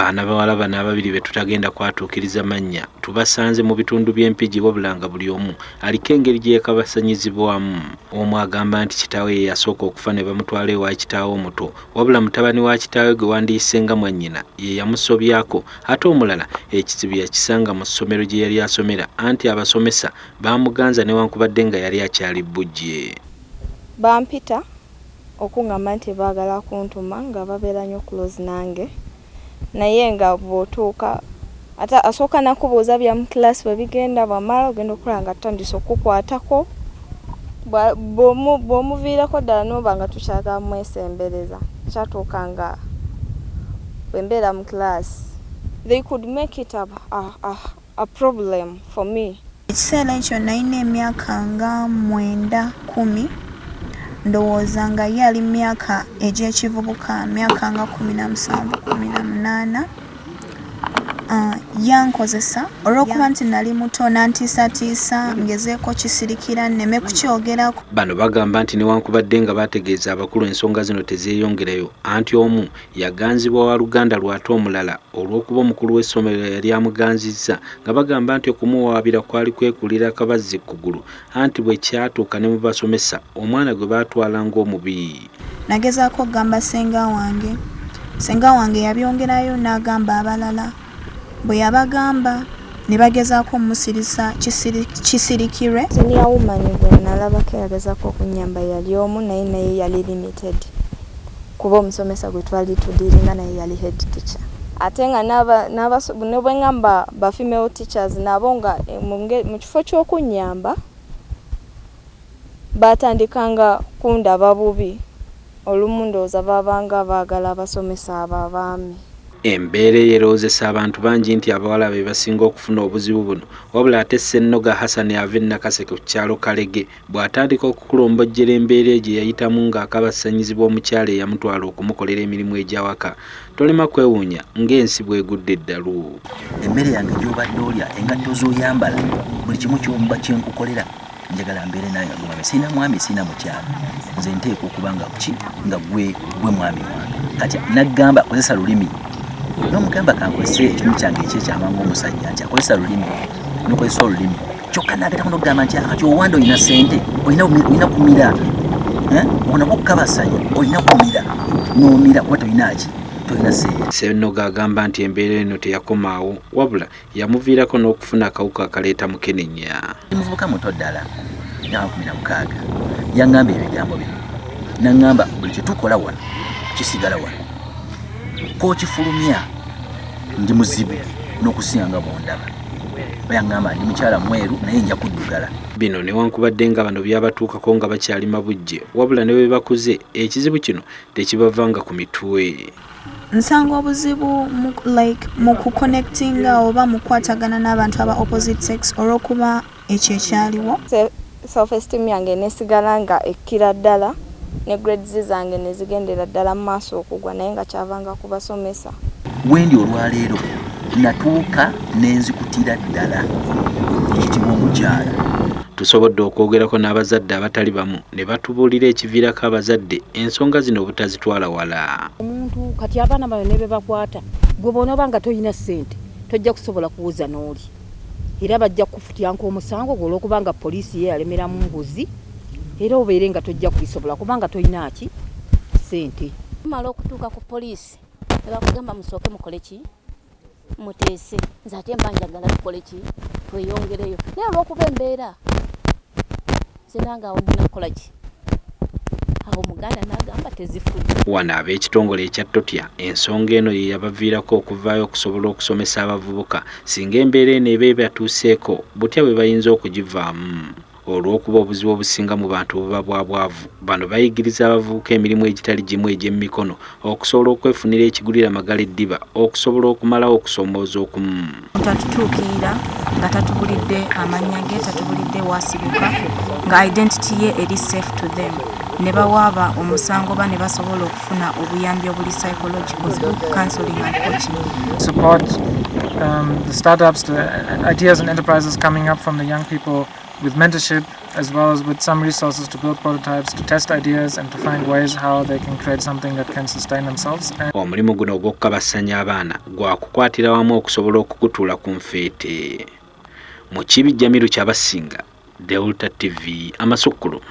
Baana bawala bano ababiri be tutagenda kwatuukiriza mannya tubasanze mu bitundu by'Empigi wabula nga buli omu aliko engeri gye yeekabasanyizibwamu. Omu agamba nti kitaawe ye yasooka okufa ne bamutwala ewa kitaawe omuto wabula mutabani wa kitaawe gwe wandiyise nga mwannyina ye yamusobyako ate omulala ekizibu yakisanga mu ssomero gye yali asomera anti abasomesa bamuganza newankubadde nga yali akyali bujje. Bampita okungamba nti baagala kuntuma nga babeera nnyo close nange naye nga bw'otuuka ate asooka nakubuuza bya mu class bwe bigenda bwamala ogenda okulaba nga tutandise okukwatako bw'omuviirako ddala n'oba nga tukyagala mwesembereza kyatuuka nga bwe mbeera mu class they could make it a problem for me. Ekiseera ekyo nalina emyaka nga 9-10 ndowooza nga ye ali myaka egy'ekivubuka myaka nga 17-18 yankozesa olw'okuba nti nali muto nantiisatiisa ngezeeko kisirikira nneme kukyogerako. Bano bagamba nti newankubadde nga bategeeza abakulu ensonga zino tezeeyongerayo anti omu yaganzibwa wa luganda lwate omulala olw'okuba omukulu w'essomero yali amuganzizza nga bagamba nti okumuwaabira kwali kwekulira kabazzi kugulu anti bwe kyatuuka ne mu basomesa omwana gwe baatwala ng'omubi. Nagezaako okugamba senga wange yabyongerayo n'agamba abalala bwe yabagamba ne bagezaako omusirisa kisirikirwe. Senior woman gwe nalabako yagezaako okunyamba yali omu naye yali limited kuba omusomesa gwe twali tudiringa naye yali head teacher ate nga ne bwe ngamba ba female teachers nabo nga mu kifo ky'okunyamba batandikanga kundaba bubi olumu ndowooza babanga baagala abasomesa abo abaami. Embeera eyeroozesa abantu bangi nti abawala be basinga okufuna obuzibu buno wabula ate Ssennoga Hassan ava e Nakaseke ku kyalo Kalege bw'atandika okukulombojjera embeera egyo yayitamu ng'akabasanyizibwa omukyala eyamutwala okumukolera emirimu egy'awaka. Tolema kwewuunya ng'ensi bw'egudde eddalu. Emmere yange gy'obadde olya engatto z'oyambala buli kimu ky'omuba kyenkukolera njagala mbeere naye nga gwe sina mwami sina mukyala nze nteeka okuba nga gwe mwami wange kati naggamba kozesa lulimi n'omugamba kankozese ekimu kyange ekyekyamangu omusajja nti akozesa lulimi nokozesa olulimi kyokka naagatamu n'okugamba nti kati owanda olina ssente olina kumira onako okukabasanya olina kumira n'omira kuba tolinaki tolina ssente. Ssennoga agamba nti embeera eno teyakomaawo wabula yamuviirako n'okufuna akawuka akaleeta mukenenya. Muvubuka muto ddala na 16 yaŋŋamba ebigambo bino naŋŋamba buli kye tukola wano kisigala wano k'okifulumya ndi muzibu n'okusinga bondaba bayaŋŋamba ndi mukyala mweru naye nja kuddugala. Bino newankubadde nga bano byabatuukako nga bakyali mabujje wabula ne bwe bakuze ekizibu kino tekibavanga ku mitwe. Nsanga obuzibu mu kuconnectinga oba mu kukwatagana n'abantu aba opposite sex olw'okuba ekyo ekyaliwo. Self esteem yange nesigala nga ekkira ddala ne grades zange nezigendera ddala mu maaso okugwa naye nga kyavanga kubasomesa. Wendi olwaleero natuuka nenzikutira ddala ekitibwa omukyala. Tusobodde okwogerako n'abazadde abatali bamu ne batubuulira ekiviirako abazadde ensonga zino obutazitwala wala. Omuntu kati abaana bayo ne be bakwata gwe bw'onooba nga toyina ssente tojja kusobola kuwuza n'oli era bajja kufutyanka omusango olw'okuba nga poliisi ye yalemera mu mbuzi era obeere nga tojja kubisobola kubanga toyina ki ssente. Tumala okutuuka ku poliisi ne bakugamba musooke mukole ki muteese nze ate mba njagala tukole ki tweyongereyo naye olw'okuba embeera zinanga awo mbona kukola ki awo muganda n'agamba tezifudde. Wano ab'ekitongole ekya Totya ensonga eno ye yabaviirako okuvaayo okusobola okusomesa abavubuka singa embeera eno eba ebatuuseeko butya bwe bayinza okugivaamu. Olw'okuba obuzibu obusinga mu bantu buba bwa bwavu bano bayigiriza abavubuka emirimu egitali gimu egy'emikono okusobola okwefunira ekigulira amagala eddiba okusobola okumalawo okusoomooza okumu. Tatutuukirira nga tatubulidde amannya ge tatubulidde wasibuka nga identity ye eri safe to them ne bawaaba omusango ba ne basobola okufuna obuyambi obuli psychological counseling and coaching. Support the startups, the ideas and enterprises coming up from the young people with mentorship, as well as with some resources to build prototypes, to test ideas and to find ways how they can create something that can sustain themselves. Omulimu guno ogw'okukabasanya abaana gwa kukwatira wamu okusobola okukutuula ku nfeete. Mu kibijjamiru ky'abasinga, Delta TV, Amasukulu.